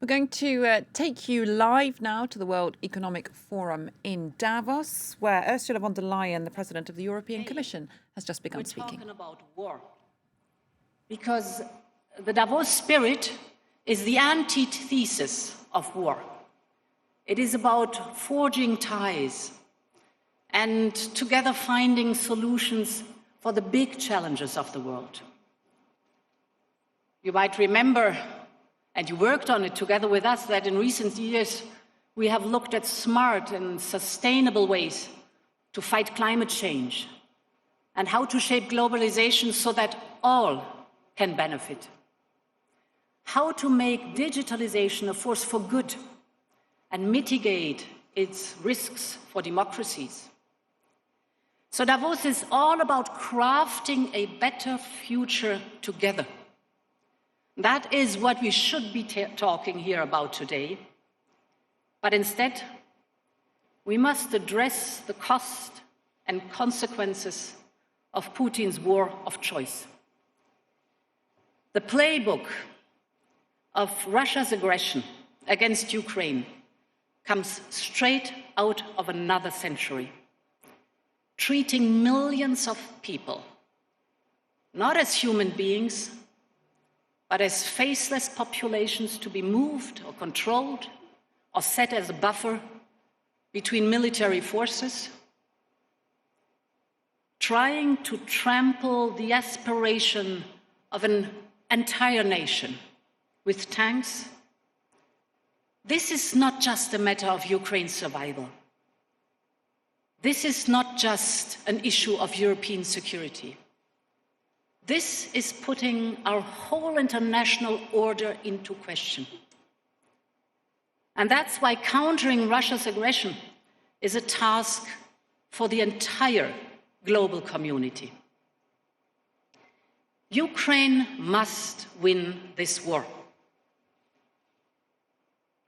We're going to take you live now to the World Economic Forum in Davos, where Ursula von der Leyen, the President of the European Commission, has just begun speaking. We're talking about war, because the Davos spirit is the antithesis of war. It is about forging ties and together finding solutions for the big challenges of the world. You might remember, and you worked on it together with us, that in recent years we have looked at smart and sustainable ways to fight climate change and how to shape globalization so that all can benefit. How to make digitalization a force for good and mitigate its risks for democracies. So Davos is all about crafting a better future together. That is what we should be talking here about today. But instead, we must address the cost and consequences of Putin's war of choice. The playbook of Russia's aggression against Ukraine comes straight out of another century, treating millions of people not as human beings, but as faceless populations to be moved or controlled or set as a buffer between military forces, trying to trample the aspiration of an entire nation with tanks. This is not just a matter of Ukraine's survival. This is not just an issue of European security. This is putting our whole international order into question. And that's why countering Russia's aggression is a task for the entire global community. Ukraine must win this war.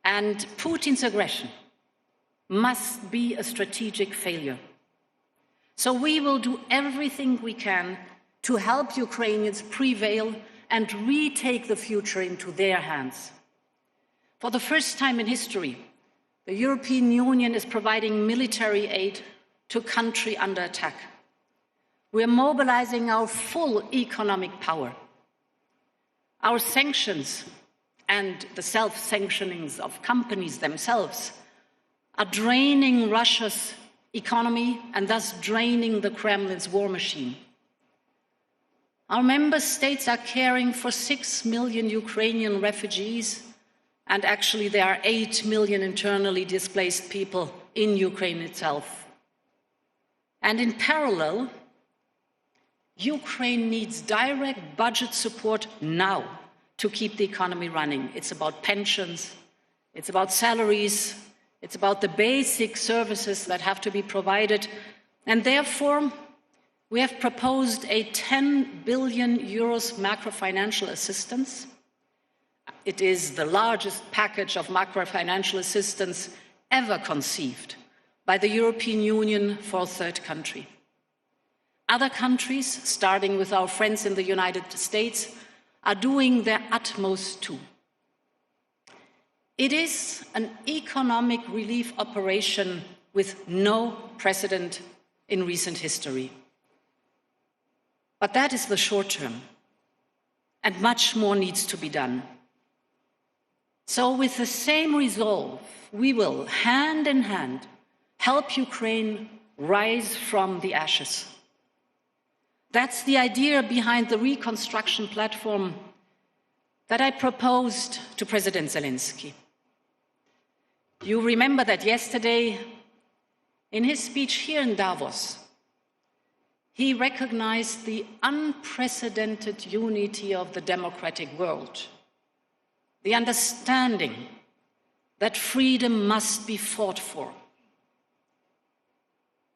And Putin's aggression must be a strategic failure. So we will do everything we can to help Ukrainians prevail and retake the future into their hands. For the first time in history, the European Union is providing military aid to a country under attack. We are mobilizing our full economic power. Our sanctions and the self-sanctionings of companies themselves are draining Russia's economy and thus draining the Kremlin's war machine. Our member states are caring for 6 million Ukrainian refugees, and actually there are 8 million internally displaced people in Ukraine itself. And in parallel, Ukraine needs direct budget support now to keep the economy running. It's about pensions, it's about salaries, it's about the basic services that have to be provided, and therefore we have proposed a 10 billion euros macro-financial assistance. It is the largest package of macro-financial assistance ever conceived by the European Union for a third country. Other countries, starting with our friends in the United States, are doing their utmost too. It is an economic relief operation with no precedent in recent history. But that is the short term, and much more needs to be done. So with the same resolve, we will, hand in hand, help Ukraine rise from the ashes. That's the idea behind the reconstruction platform that I proposed to President Zelensky. You remember that yesterday, in his speech here in Davos, he recognized the unprecedented unity of the democratic world, the understanding that freedom must be fought for.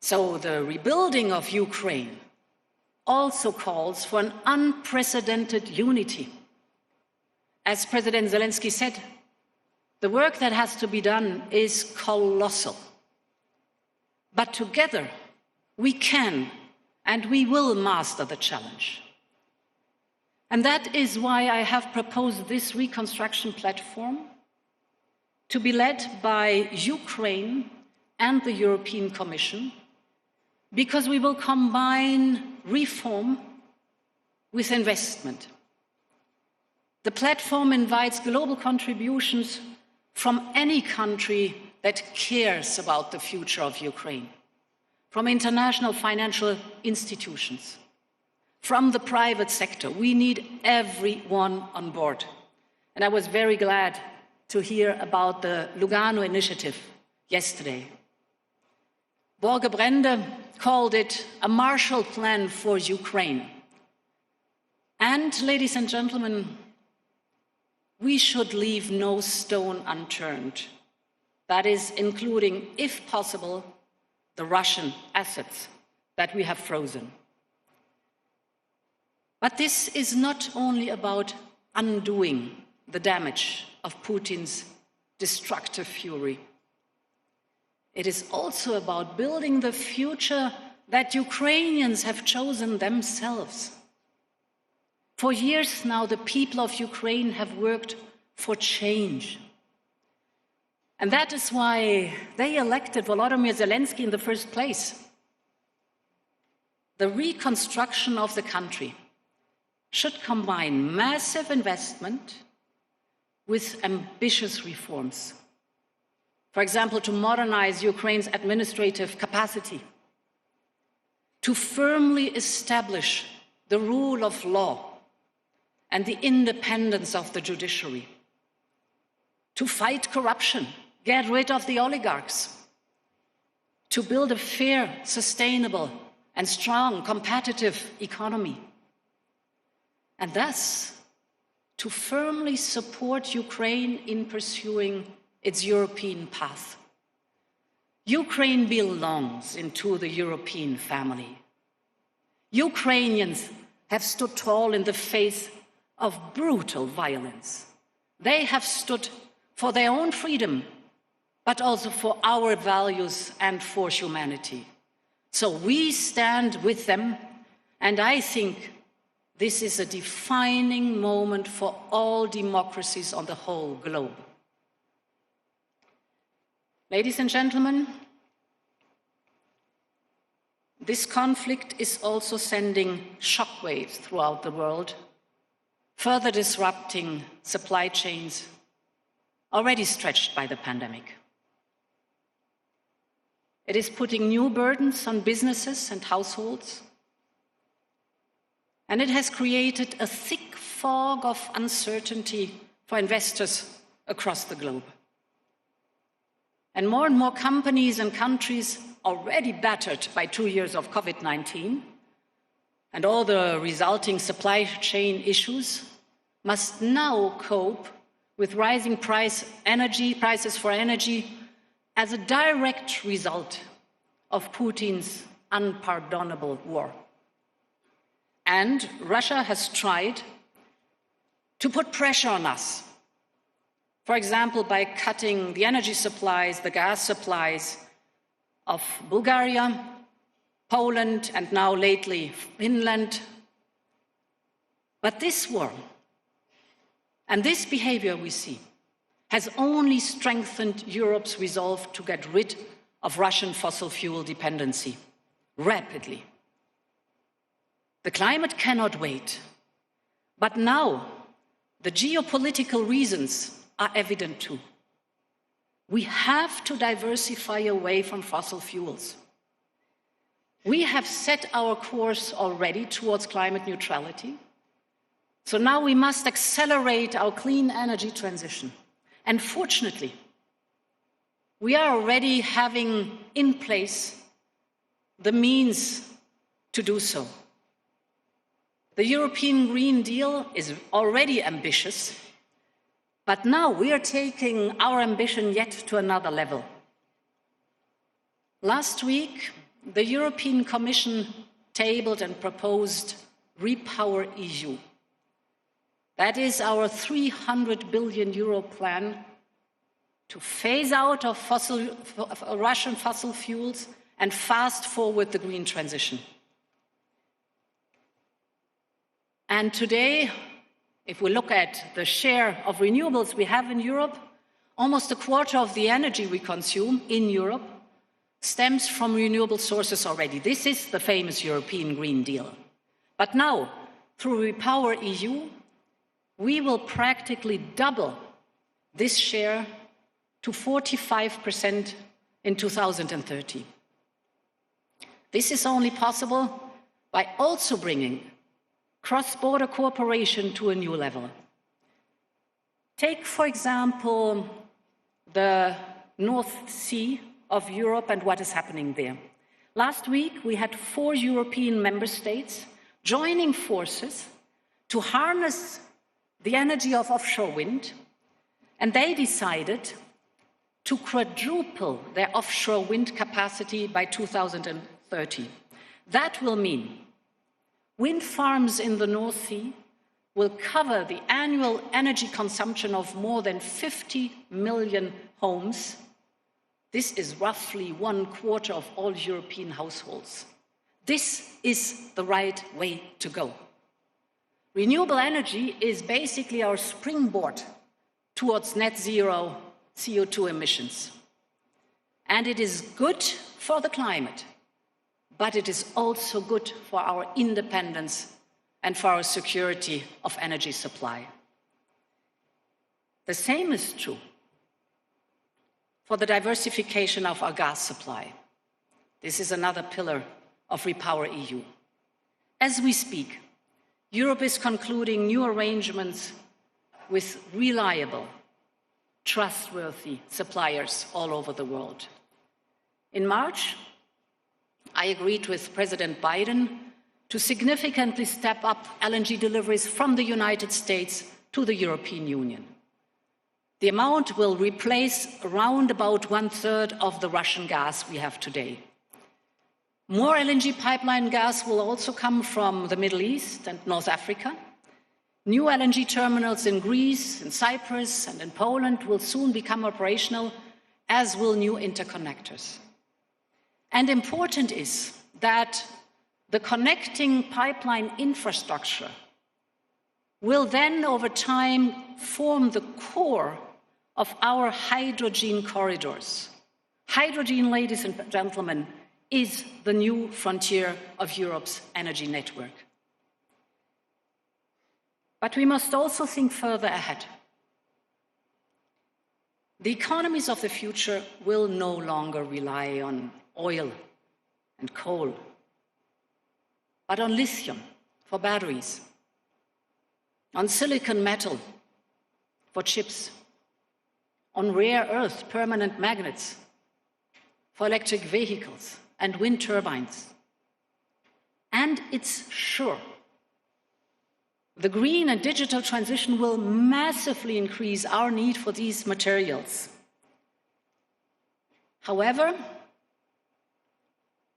So the rebuilding of Ukraine also calls for an unprecedented unity. As President Zelensky said, the work that has to be done is colossal. But together, we can and we will master the challenge. And that is why I have proposed this reconstruction platform to be led by Ukraine and the European Commission, because we will combine reform with investment. The platform invites global contributions from any country that cares about the future of Ukraine, from international financial institutions, from the private sector. We need everyone on board. And I was very glad to hear about the Lugano initiative yesterday. Borge Brende called it a Marshall Plan for Ukraine. And, ladies and gentlemen, we should leave no stone unturned. That is, including, if possible, the Russian assets that we have frozen. But this is not only about undoing the damage of Putin's destructive fury. It is also about building the future that Ukrainians have chosen themselves. For years now, the people of Ukraine have worked for change. And that is why they elected Volodymyr Zelensky in the first place. The reconstruction of the country should combine massive investment with ambitious reforms. For example, to modernize Ukraine's administrative capacity, to firmly establish the rule of law and the independence of the judiciary, to fight corruption, get rid of the oligarchs, to build a fair, sustainable, and strong, competitive economy, and thus to firmly support Ukraine in pursuing its European path. Ukraine belongs into the European family. Ukrainians have stood tall in the face of brutal violence. They have stood for their own freedom, but also for our values and for humanity. So we stand with them, and I think this is a defining moment for all democracies on the whole globe. Ladies and gentlemen, this conflict is also sending shockwaves throughout the world, further disrupting supply chains already stretched by the pandemic. It is putting new burdens on businesses and households, and it has created a thick fog of uncertainty for investors across the globe. And more companies and countries already battered by 2 years of COVID-19 and all the resulting supply chain issues must now cope with rising prices for energy as a direct result of Putin's unpardonable war. And Russia has tried to put pressure on us, for example, by cutting the energy supplies, the gas supplies of Bulgaria, Poland, and now lately Finland. But this war and this behavior we see has only strengthened Europe's resolve to get rid of Russian fossil fuel dependency rapidly. The climate cannot wait, but now the geopolitical reasons are evident too. We have to diversify away from fossil fuels. We have set our course already towards climate neutrality, so now we must accelerate our clean energy transition. And fortunately, we are already having in place the means to do so. The European Green Deal is already ambitious, but now we are taking our ambition yet to another level. Last week, the European Commission tabled and proposed RePower EU. That is our €300 billion plan to phase out of Russian fossil fuels and fast forward the green transition. And today, if we look at the share of renewables we have in Europe, Almost a quarter of the energy we consume in Europe stems from renewable sources already. This is the famous European Green Deal. But now, through Repower EU, we will practically double this share to 45% in 2030. This is only possible by also bringing cross-border cooperation to a new level. Take, for example, the North Sea of Europe and what is happening there. Last week, we had 4 European member states joining forces to harness the energy of offshore wind, and they decided to quadruple their offshore wind capacity by 2030. That will mean wind farms in the North Sea will cover the annual energy consumption of more than 50 million homes. This is roughly 1/4 of all European households. This is the right way to go. Renewable energy is basically our springboard towards net zero CO2 emissions. And it is good for the climate, but it is also good for our independence and for our security of energy supply. The same is true for the diversification of our gas supply. This is another pillar of Repower EU. As we speak, Europe is concluding new arrangements with reliable, trustworthy suppliers all over the world. In March, I agreed with President Biden to significantly step up LNG deliveries from the United States to the European Union. The amount will replace around about 1/3 of the Russian gas we have today. More LNG pipeline gas will also come from the Middle East and North Africa. New LNG terminals in Greece, in Cyprus, and in Poland will soon become operational, as will new interconnectors. And important is that the connecting pipeline infrastructure will then, over time, form the core of our hydrogen corridors. Hydrogen, ladies and gentlemen, is the new frontier of Europe's energy network. But we must also think further ahead. The economies of the future will no longer rely on oil and coal, but on lithium for batteries, on silicon metal for chips, on rare earth permanent magnets for electric vehicles and wind turbines. And it's sure, the green and digital transition will massively increase our need for these materials. However,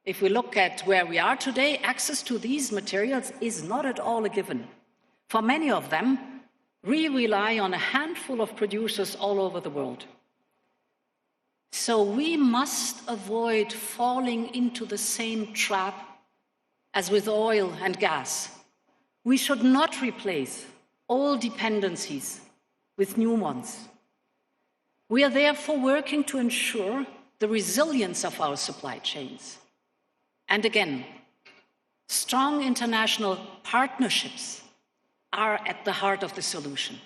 if we look at where we are today, access to these materials is not at all a given. For many of them, we rely on a handful of producers all over the world. So we must avoid falling into the same trap as with oil and gas. We should not replace old dependencies with new ones. We are therefore working to ensure the resilience of our supply chains. And again, strong international partnerships are at the heart of the solution.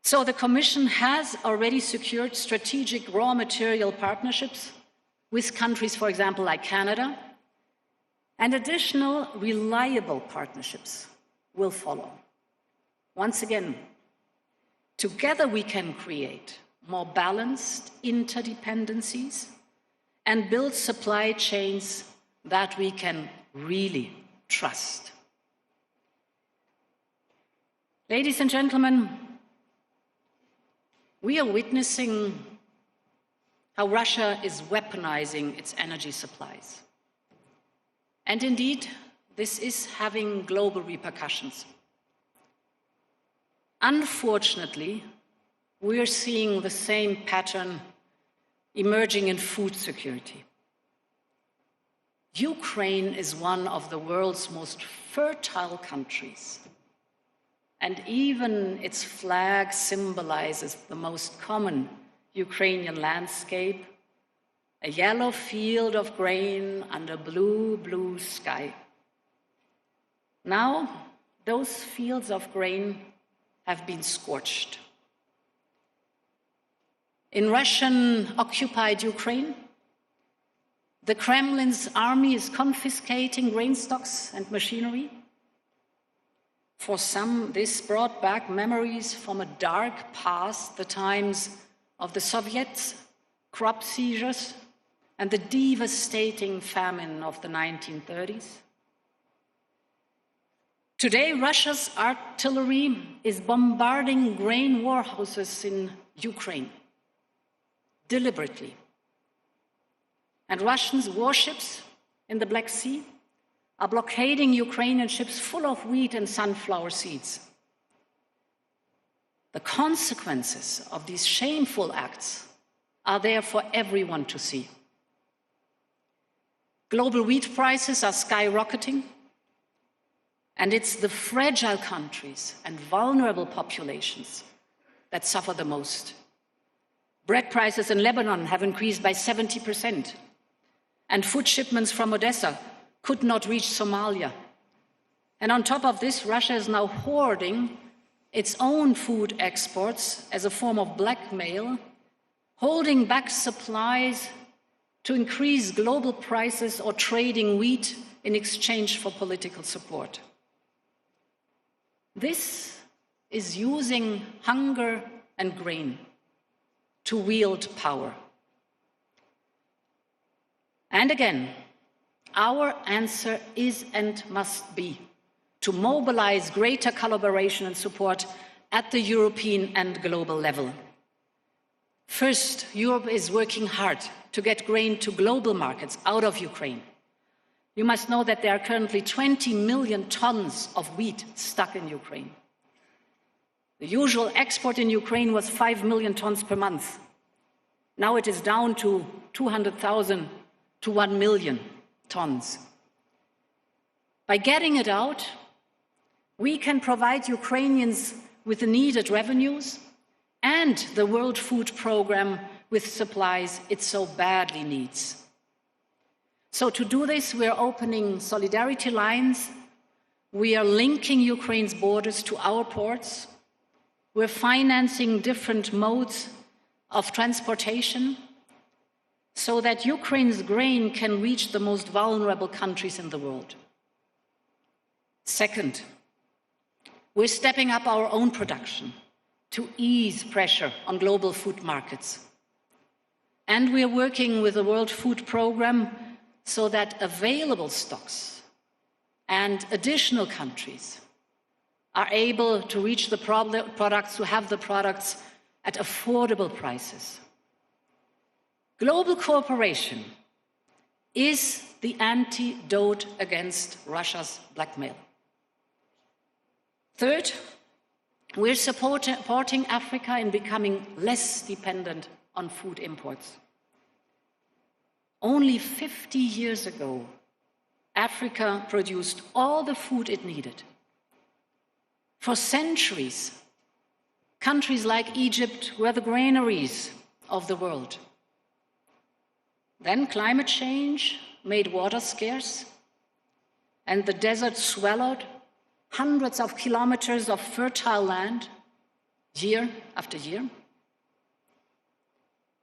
So the Commission has already secured strategic raw material partnerships with countries, for example, like Canada, and additional reliable partnerships will follow. Once again, together we can create more balanced interdependencies and build supply chains that we can really trust. Ladies and gentlemen, we are witnessing how Russia is weaponizing its energy supplies. And indeed, this is having global repercussions. Unfortunately, we are seeing the same pattern emerging in food security. Ukraine is one of the world's most fertile countries. and even its flag symbolizes the most common Ukrainian landscape, a yellow field of grain under blue, blue sky. Now, those fields of grain have been scorched. In Russian-occupied Ukraine, the Kremlin's army is confiscating grain stocks and machinery. For some, this brought back memories from a dark past, the times of the Soviets, crop seizures, and the devastating famine of the 1930s. Today, Russia's artillery is bombarding grain warehouses in Ukraine, deliberately. And Russian warships in the Black Sea are blockading Ukrainian ships full of wheat and sunflower seeds. The consequences of these shameful acts are there for everyone to see. Global wheat prices are skyrocketing, and it's the fragile countries and vulnerable populations that suffer the most. Bread prices in Lebanon have increased by 70%, and food shipments from Odessa could not reach Somalia. And on top of this, Russia is now hoarding its own food exports as a form of blackmail, holding back supplies to increase global prices or trading wheat in exchange for political support. This is using hunger and grain to wield power. And again, our answer is and must be to mobilize greater collaboration and support at the European and global level. First, Europe is working hard to get grain to global markets out of Ukraine. You must know that there are currently 20 million tons of wheat stuck in Ukraine. The usual export in Ukraine was 5 million tons per month. Now it is down to 200,000 to 1 million tons. By getting it out, we can provide Ukrainians with the needed revenues and the World Food Programme with supplies it so badly needs. So to do this, we are opening solidarity lines, we are linking Ukraine's borders to our ports, we're financing different modes of transportation so that Ukraine's grain can reach the most vulnerable countries in the world. Second, we're stepping up our own production to ease pressure on global food markets. And we're working with the World Food Programme so that available stocks and additional countries are able to reach the products, to have the products at affordable prices. Global cooperation is the antidote against Russia's blackmail. Third, we're supporting Africa in becoming less dependent on food imports. Only 50 years ago, Africa produced all the food it needed. For centuries, countries like Egypt were the granaries of the world. Then climate change made water scarce, and the desert swallowed hundreds of kilometers of fertile land, year after year.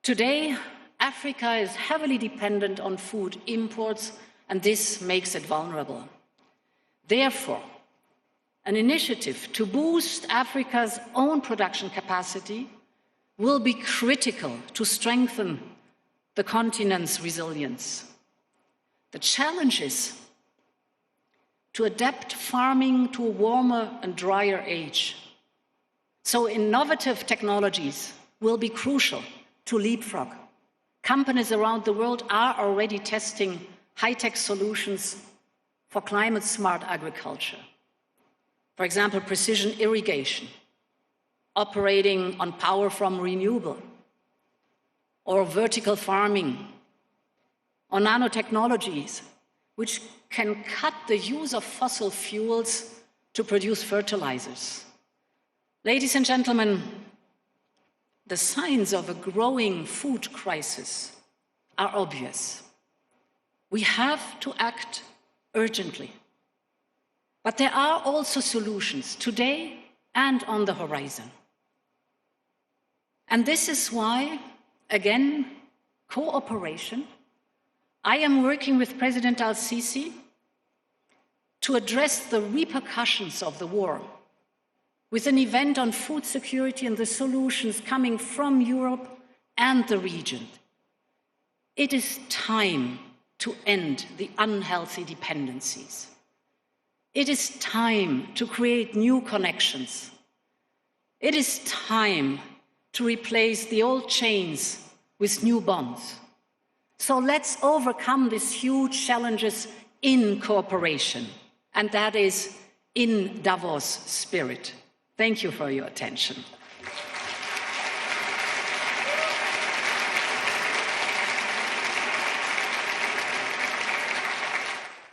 Today, Africa is heavily dependent on food imports, and this makes it vulnerable. Therefore, an initiative to boost Africa's own production capacity will be critical to strengthen the continent's resilience. The challenge is to adapt farming to a warmer and drier age. So innovative technologies will be crucial to leapfrog. Companies around the world are already testing high-tech solutions for climate-smart agriculture. For example, precision irrigation, operating on power from renewable, or vertical farming, or nanotechnologies, which can cut the use of fossil fuels to produce fertilizers, Ladies and gentlemen, the signs of a growing food crisis are obvious. We have to act urgently. But there are also solutions today and on the horizon. And this is why, again, cooperation. I am working with President Al-Sisi to address the repercussions of the war with an event on food security and the solutions coming from Europe and the region. It is time to end the unhealthy dependencies. It is time to create new connections. It is time to replace the old chains with new bonds. So let's overcome these huge challenges in cooperation, and that is in Davos spirit. Thank you for your attention.